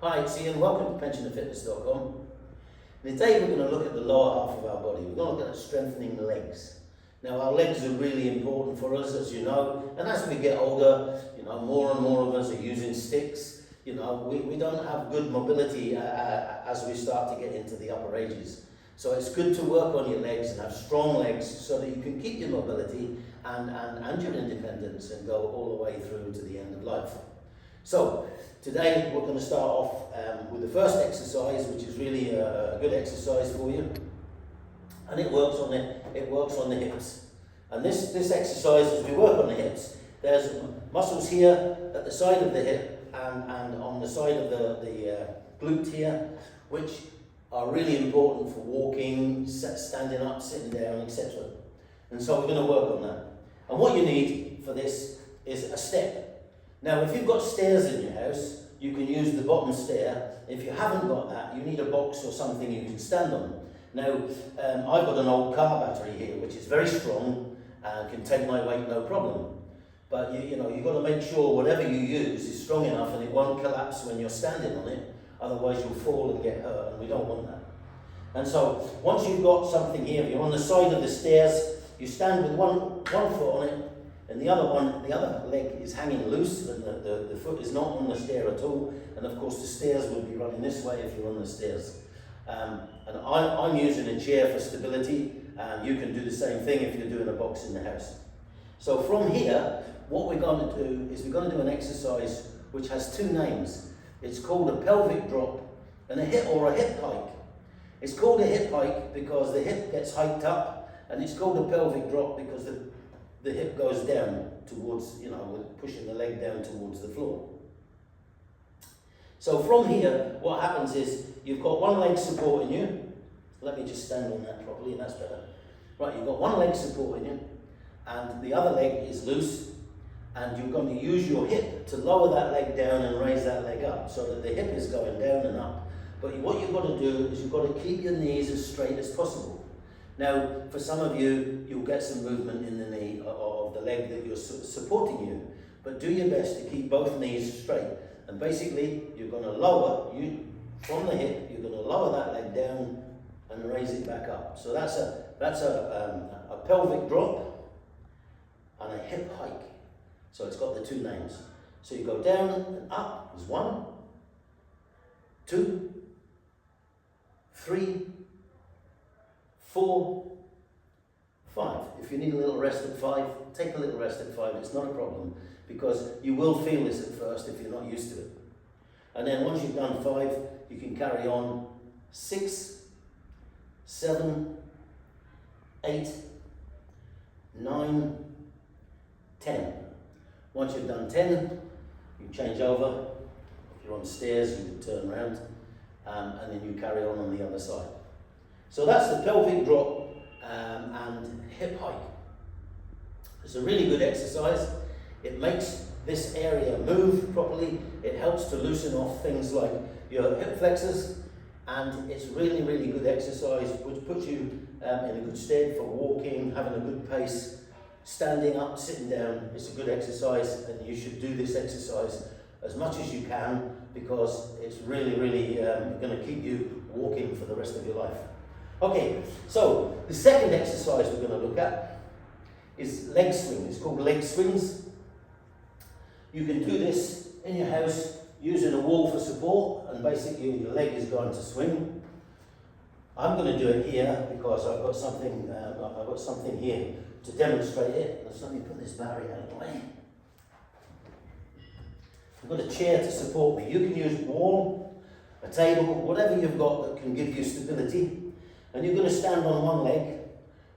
Hi, it's Ian. Welcome to pensionerfitness.com. Today we're going to look at the lower half of our body. We're going to look at strengthening the legs. Now our legs are really important for us, as you know, and as we get older, more and more of us are using sticks. We don't have good mobility as we start to get into the upper ages. So it's good to work on your legs and have strong legs so that you can keep your mobility and your independence and go all the way through to the end of life. So today we're going to start off with the first exercise, which is really a good exercise for you, and it works on the hips. And this exercise, as we work on the hips, there's muscles here at the side of the hip and on the side of the glute here, which are really important for walking, standing up, sitting down, etc. And so we're going to work on that. And what you need for this is a step. Now, if you've got stairs in your house, you can use the bottom stair. If you haven't got that, you need a box or something you can stand on. Now, I've got an old car battery here, which is very strong and can take my weight no problem. But you've got to make sure whatever you use is strong enough and it won't collapse when you're standing on it. Otherwise, you'll fall and get hurt, and we don't want that. And so, once you've got something here, if you're on the side of the stairs, you stand with one foot on it, and the other leg is hanging loose, and the foot is not on the stair at all. And of course the stairs would be running this way if you're on the stairs. And I'm using a chair for stability, and you can do the same thing if you're doing a box in the house. So from here, what we're going to do is we're going to do an exercise which has two names. It's called a pelvic drop and a hip hike. It's called a hip hike because the hip gets hiked up, and it's called a pelvic drop because the hip goes down towards, we're pushing the leg down towards the floor. So from here, what happens is you've got one leg supporting you. Let me just stand on that properly, that's better. Right, you've got one leg supporting you, and the other leg is loose, and you're going to use your hip to lower that leg down and raise that leg up so that the hip is going down and up. But what you've got to do is you've got to keep your knees as straight as possible. Now, for some of you, you'll get some movement in the knee of the leg that you're supporting you, but do your best to keep both knees straight. And basically, you're going to lower, from the hip, you're going to lower that leg down and raise it back up. So that's a pelvic drop and a hip hike. So it's got the two names. So you go down and up is 1, 2, 3, 4, 5. If you need a little rest at 5, take a little rest at 5. It's not a problem, because you will feel this at first if you're not used to it. And then once you've done 5, you can carry on 6, 7, 8, 9, 10. Once you've done 10, you change over. If you're on stairs, you can turn around, and then you carry on the other side. So that's the pelvic drop and hip hike. It's a really good exercise. It makes this area move properly. It helps to loosen off things like your hip flexors, and it's really, really good exercise which puts you in a good stead for walking, having a good pace, standing up, sitting down. It's a good exercise, and you should do this exercise as much as you can, because it's really, really going to keep you walking for the rest of your life. Okay, so the second exercise we're going to look at is leg swing. It's called leg swings. You can do this in your house using a wall for support, and basically your leg is going to swing. I'm going to do it here because I've got something here to demonstrate it. Let's let me put this battery out of the way. I've got a chair to support me. You can use a wall, a table, whatever you've got that can give you stability. And you're going to stand on one leg,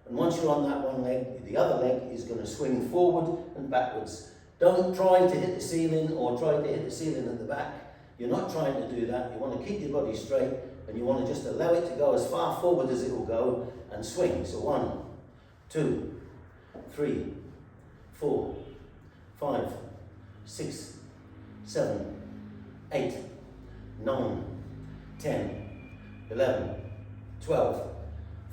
and once you're on that one leg, the other leg is going to swing forward and backwards. Don't try to hit the ceiling or try to hit the ceiling at the back. You're not trying to do that. You want to keep your body straight, and you want to just allow it to go as far forward as it will go and swing. So 1, 2, 3, 4, 5, 6, 7, 8, 9, 10, 11, 12,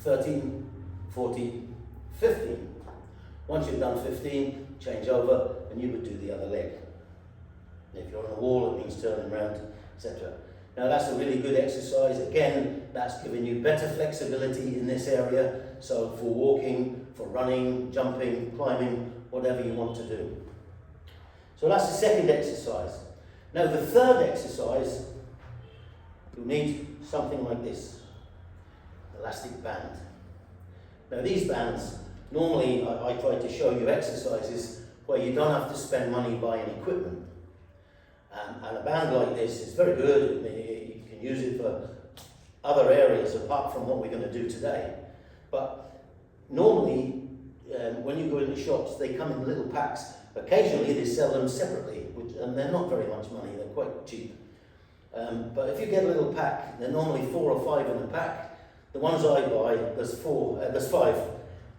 13, 14, 15. Once you've done 15, change over and you would do the other leg. If you're on a wall, it means turning around, etc. Now that's a really good exercise. Again, that's giving you better flexibility in this area. So for walking, for running, jumping, climbing, whatever you want to do. So that's the second exercise. Now the third exercise, you'll need something like this, elastic band. Now these bands, normally I try to show you exercises where you don't have to spend money buying equipment. And a band like this is very good. You can use it for other areas apart from what we're going to do today. But normally, when you go into shops, they come in little packs. Occasionally they sell them separately, and they're not very much money, they're quite cheap. But if you get a little pack, they're normally 4 or 5 in a pack. The ones I buy, there's 5,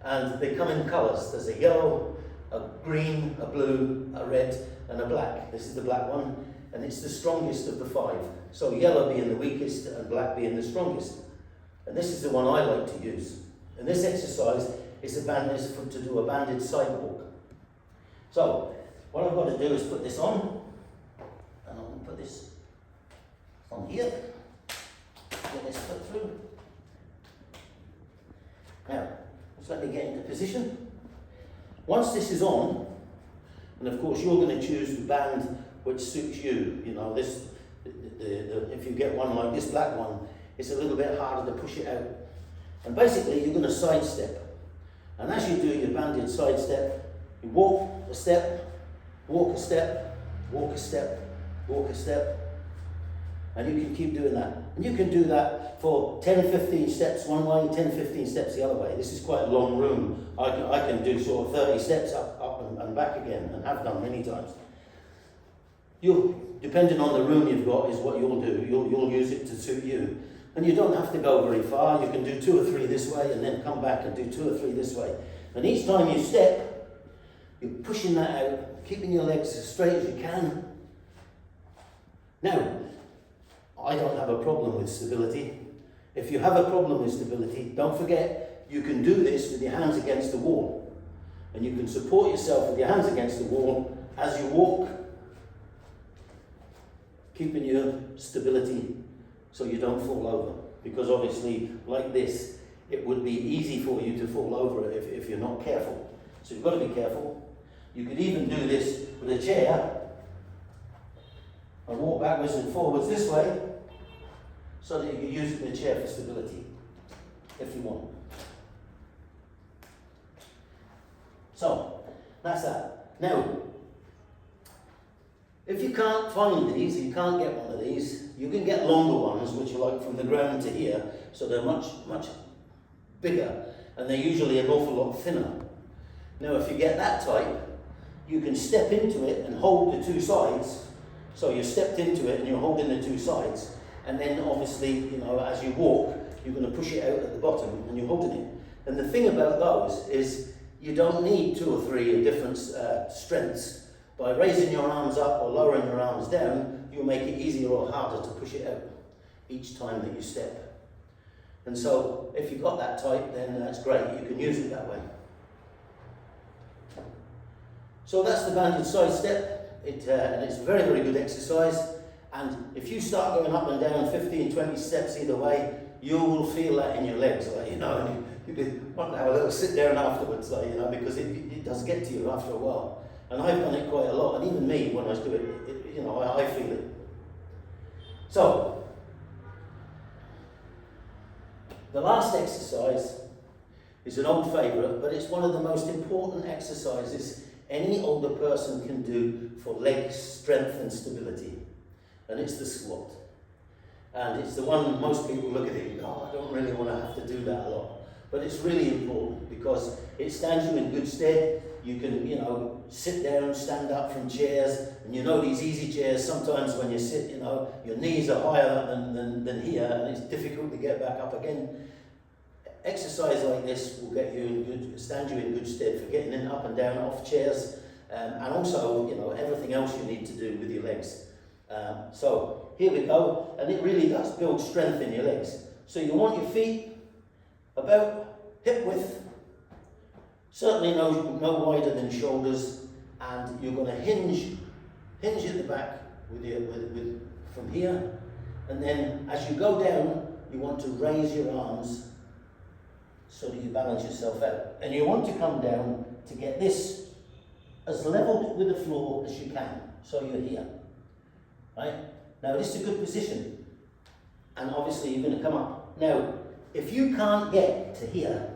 and they come in colours. There's a yellow, a green, a blue, a red, and a black. This is the black one, and it's the strongest of the 5. So yellow being the weakest and black being the strongest. And this is the one I like to use. And this exercise is to do a banded sidewalk. So what I've got to do is put this on, and I'm going to put this on here. Get this put through. Now, just let me get into position. Once this is on, and of course you're going to choose the band which suits you. You know, this, if you get one like this black one, it's a little bit harder to push it out. And basically you're going to sidestep. And as you do your banded sidestep, you walk a step, walk a step, walk a step, walk a step. And you can keep doing that. And you can do that for 10, 15 steps one way, 10, 15 steps the other way. This is quite a long room. I can do sort of 30 steps up and back again, and have done many times. Depending on the room you've got is what you'll do. You'll use it to suit you. And you don't have to go very far. You can do 2 or 3 this way and then come back and do 2 or 3 this way. And each time you step, you're pushing that out, keeping your legs as straight as you can. Now, I don't have a problem with stability. If you have a problem with stability, don't forget, you can do this with your hands against the wall. And you can support yourself with your hands against the wall as you walk, keeping your stability so you don't fall over. Because obviously, like this, it would be easy for you to fall over if you're not careful. So you've got to be careful. You could even do this with a chair and walk backwards and forwards this way so that you can use it in a chair for stability if you want. So, that's that. Now, if you can't find these, you can't get one of these, you can get longer ones which are like from the ground to here, so they're much, much bigger, and they're usually an awful lot thinner. Now if you get that type, you can step into it and hold the 2 sides. So you stepped into it and you're holding the 2 sides, and then obviously, you know, as you walk, you're going to push it out at the bottom and you're holding it. And the thing about those is you don't need 2 or 3 different strengths. By raising your arms up or lowering your arms down, you'll make it easier or harder to push it out each time that you step. And so if you've got that type, then that's great. You can use it that way. So that's the banded side step, and it's a very, very good exercise. And if you start going up and down 15, 20 steps either way, you will feel that in your legs, like, you know, and you want to have a little sit down afterwards, like, you know, because it does get to you after a while. And I've done it quite a lot, and even me, when I do it, you know, I feel it. So, the last exercise is an old favourite, but it's one of the most important exercises any older person can do for leg strength and stability, and it's the squat. And it's the one most people look at it and go, oh, I don't really want to have to do that a lot. But it's really important because it stands you in good stead. You can, you know, sit down, stand up from chairs, and you know these easy chairs, sometimes when you sit, you know, your knees are higher than here, and it's difficult to get back up again. Exercise like this will get you in good, stand you in good stead for getting in, up and down off chairs, and also, you know, everything else you need to do with your legs. So here we go, and it really does build strength in your legs. So you want your feet about hip width, certainly no wider than shoulders, and you're going to hinge at the back with from here, And then as you go down, you want to raise your arms so that you balance yourself out. And you want to come down to get this as level with the floor as you can. So you're here, right? Now this is a good position. And obviously you're going to come up. Now, if you can't get to here,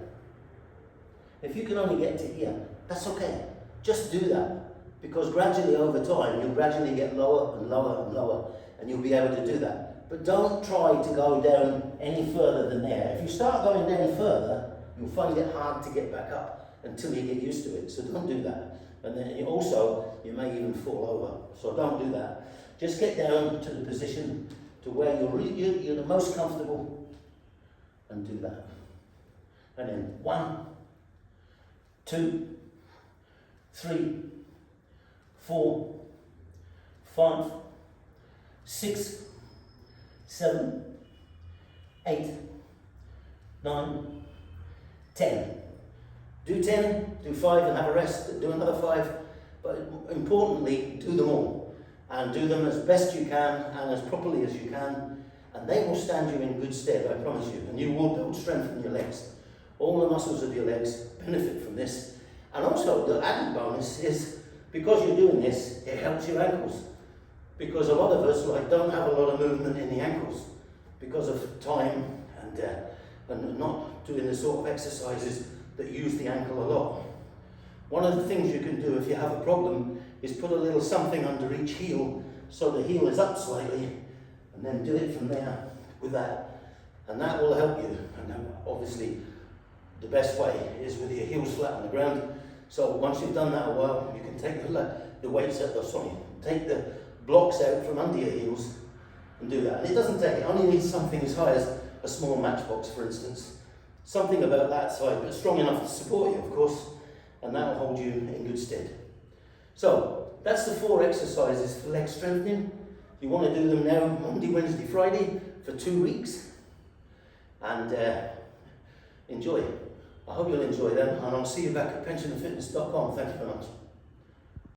if you can only get to here, that's okay. Just do that. Because gradually over time, you'll gradually get lower and lower and lower, and you'll be able to do that. But don't try to go down any further than there. If you start going down further, you'll find it hard to get back up until you get used to it. So don't do that. And then you may even fall over. So don't do that. Just get down to the position to where you're the most comfortable and do that. And then 1, 2, 3, 4, 5, 6, 7, 8, 9, 10. Do 10, do 5 and have a rest, do another 5, but importantly, do them all. And do them as best you can and as properly as you can, and they will stand you in good stead, I promise you. And you will build strength in your legs. All the muscles of your legs benefit from this. And also, the added bonus is, because you're doing this, it helps your ankles. Because a lot of us don't have a lot of movement in the ankles because of time and not doing the sort of exercises that use the ankle a lot. One of the things you can do if you have a problem is put a little something under each heel so the heel is up slightly, and then do it from there with that. And that will help you. And then obviously the best way is with your heels flat on the ground. So once you've done that a while, you can take the weights out, take the blocks out from under your heels and do that. And it doesn't take, it only needs something as high as a small matchbox, for instance. Something about that size, but strong enough to support you, of course, and that will hold you in good stead. So, that's the 4 exercises for leg strengthening. You want to do them now Monday, Wednesday, Friday for 2 weeks. And enjoy. I hope you'll enjoy them, and I'll see you back at pensionandfitness.com. Thank you very much.